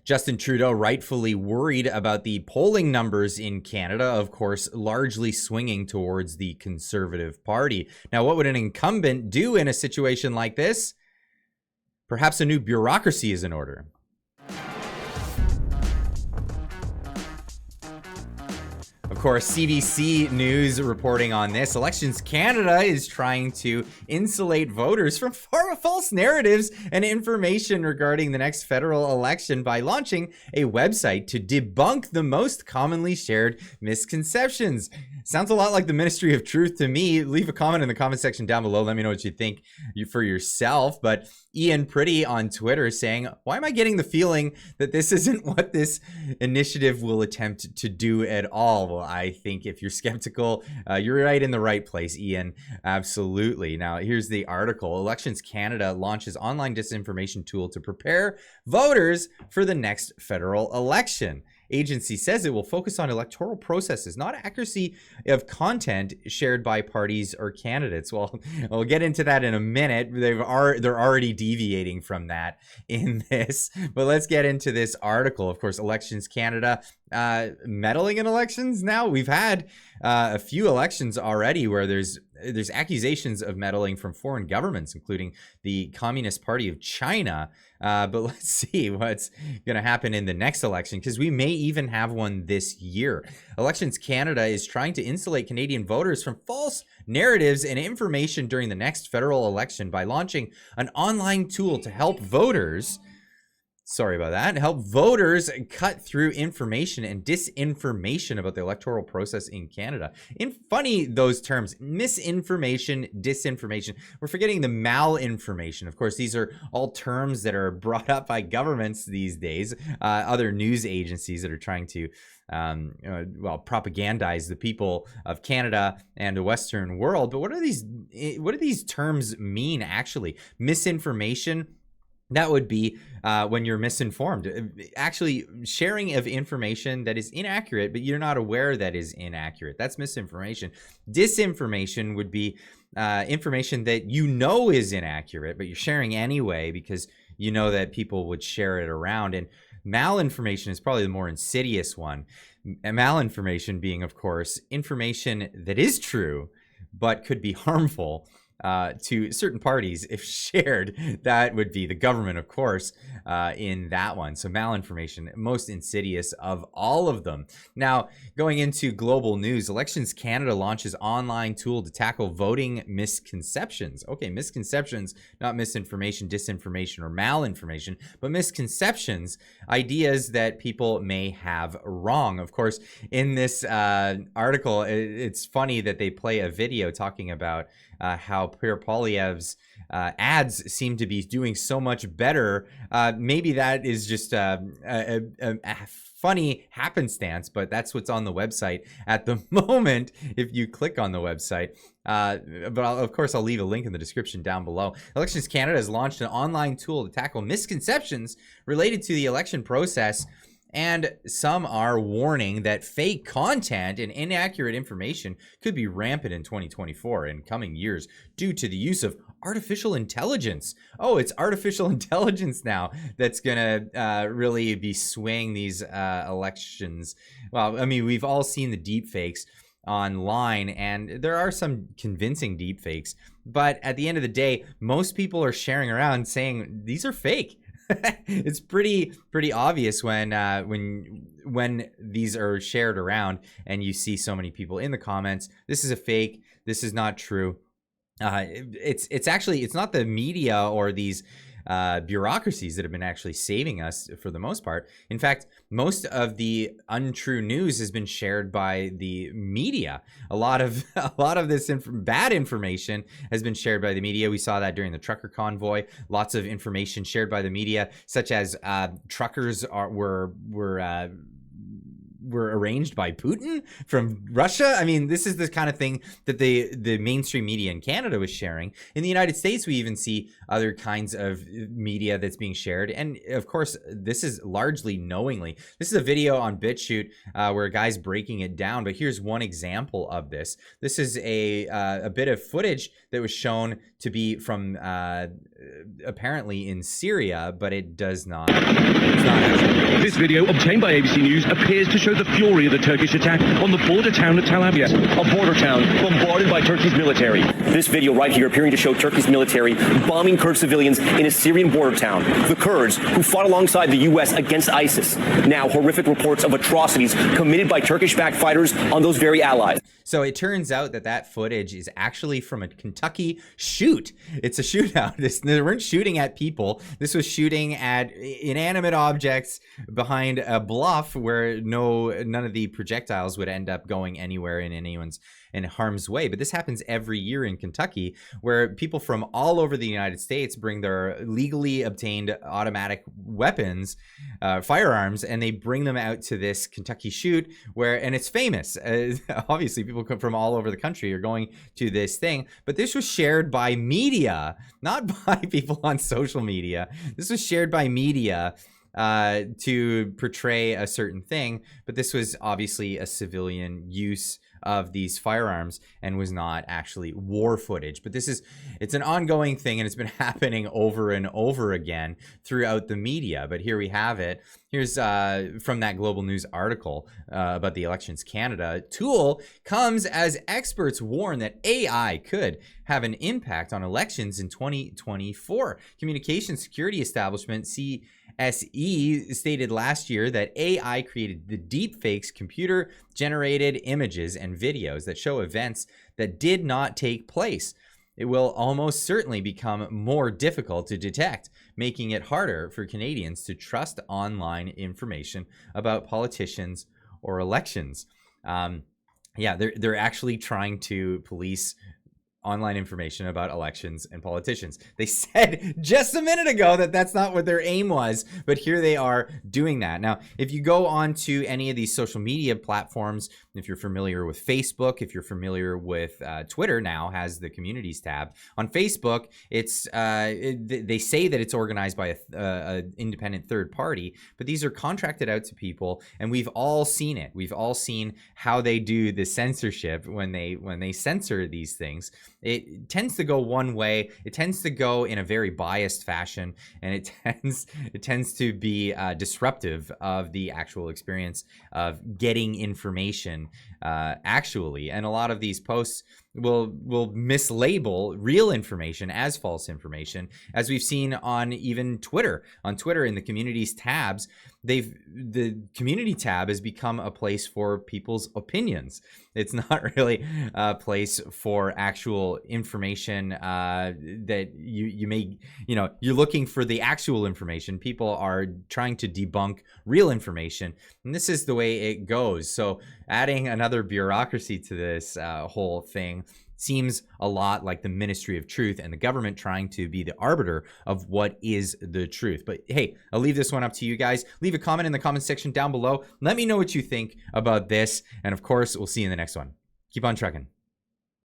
Justin Trudeau rightfully worried about the polling numbers in Canada, of course, largely swinging towards the Conservative Party. Now, what would an incumbent do in a situation like this? Perhaps a new bureaucracy is in order. Of course, CBC News reporting on this. Elections Canada is trying to insulate voters from false narratives and information regarding the next federal election by launching a website to debunk the most commonly shared misconceptions. Sounds a lot like the Ministry of Truth to me. Leave a comment in the comment section down below. Let me know what you think for yourself. But Ian Pretty on Twitter saying, why am I getting the feeling that this isn't what this initiative will attempt to do at all? Well, I think if you're skeptical, you're right in the right place, Ian. Absolutely. Now, here's the article. Elections Canada launches online disinformation tool to prepare voters for the next federal election. Agency says it will focus on electoral processes, not accuracy of content shared by parties or candidates. Well, we'll get into that in a minute. They're already deviating from that in this. But let's get into this article. Of course, Elections Canada meddling in elections now. We've had a few elections already where there's accusations of meddling from foreign governments, including the Communist Party of China. But let's see what's going to happen in the next election, because we may even have one this year. Elections Canada is trying to insulate Canadian voters from false narratives and information during the next federal election by launching an online tool to help voters help voters cut through information and disinformation about the electoral process in Canada. Funny, those terms, misinformation, disinformation. We're forgetting the malinformation. Of course, these are all terms that are brought up by governments these days, other news agencies that are trying to propagandize the people of Canada and the Western world. But what do these terms mean actually? Misinformation, that would be when you're misinformed, actually sharing of information that is inaccurate, but you're not aware that is inaccurate. That's misinformation. Disinformation would be information that you know is inaccurate, but you're sharing anyway because you know that people would share it around. And malinformation is probably the more insidious one. Malinformation being, of course, information that is true, but could be harmful to certain parties if shared. That would be the government, of course, in that one. So malinformation, most insidious of all of them. Now, going into global news, Elections Canada launches online tool to tackle voting misconceptions. Okay, misconceptions, not misinformation, disinformation, or malinformation, but misconceptions, ideas that people may have wrong. Of course, in this article, it's funny that they play a video talking about how Pierre Poilievre's ads seem to be doing so much better. Maybe that is just a funny happenstance, but that's what's on the website at the moment if you click on the website. But of course, I'll leave a link in the description down below. Elections Canada has launched an online tool to tackle misconceptions related to the election process. And some are warning that fake content and inaccurate information could be rampant in 2024 and coming years due to the use of artificial intelligence. Oh, it's artificial intelligence now that's going to really be swaying these elections. Well, I mean, we've all seen the deep fakes online, and there are some convincing deep fakes. But at the end of the day, most people are sharing around saying these are fake. It's pretty obvious when these are shared around and you see so many people in the comments, this is a fake, this is not true. It's not the media or these bureaucracies that have been actually saving us for the most part. In fact, most of the untrue news has been shared by the media. A lot of this bad information has been shared by the media. We saw that during the trucker convoy. Lots of information shared by the media, such as truckers were arranged by Putin from Russia. I mean, this is the kind of thing that the mainstream media in Canada was sharing. In the United States, we even see other kinds of media that's being shared. And of course, this is largely knowingly. This is a video on BitChute where a guy's breaking it down. But here's one example of this. This is a bit of footage that was shown to be from apparently in Syria, but it's not actually. This video, obtained by ABC News, appears to show the fury of the Turkish attack on the border town of Tel Abyad. A border town bombarded by Turkey's military. This video right here appearing to show Turkey's military bombing Kurd civilians in a Syrian border town. The Kurds, who fought alongside the U.S. against ISIS. Now, horrific reports of atrocities committed by Turkish-backed fighters on those very allies. So it turns out that that footage is actually from a Kentucky shoot. It's a shootout. They weren't shooting at people. This was shooting at inanimate objects behind a bluff where none of the projectiles would end up going anywhere in harm's way. But this happens every year in Kentucky, where people from all over the United States bring their legally obtained automatic weapons, firearms, and they bring them out to this Kentucky shoot and it's famous. Obviously, people come from all over the country are going to this thing, but this was shared by media, not by people on social media. This was shared by media to portray a certain thing, but this was obviously a civilian use of these firearms and was not actually war footage. But it's an ongoing thing, and it's been happening over and over again throughout the media. But here we have it. Here's from that Global News article about the Elections Canada. Tool comes as experts warn that AI could have an impact on elections in 2024. Communication security establishment CSE stated last year that AI created the deepfakes, computer-generated images and videos that show events that did not take place. It will almost certainly become more difficult to detect, making it harder for Canadians to trust online information about politicians or elections. Yeah, they're actually trying to police online information about elections and politicians. They said just a minute ago that that's not what their aim was, but here they are doing that. Now, if you go on to any of these social media platforms, if you're familiar with Facebook, if you're familiar with Twitter, now has the communities tab. On Facebook, it's they say that it's organized by a independent third party, but these are contracted out to people, and we've all seen it. We've all seen how they do the censorship when they censor these things. It tends to go one way. It tends to go in a very biased fashion, and it tends to be disruptive of the actual experience of getting information actually. And a lot of these posts will mislabel real information as false information, as we've seen on even Twitter. On Twitter, in the communities tabs, the community tab has become a place for people's opinions. It's not really a place for actual information that you may, you're looking for the actual information. People are trying to debunk real information, and this is the way it goes. So adding another bureaucracy to this whole thing seems a lot like the Ministry of Truth and the government trying to be the arbiter of what is the truth. But hey, I'll leave this one up to you guys. Leave a comment in the comment section down below. Let me know what you think about this. And of course, we'll see you in the next one. Keep on trucking.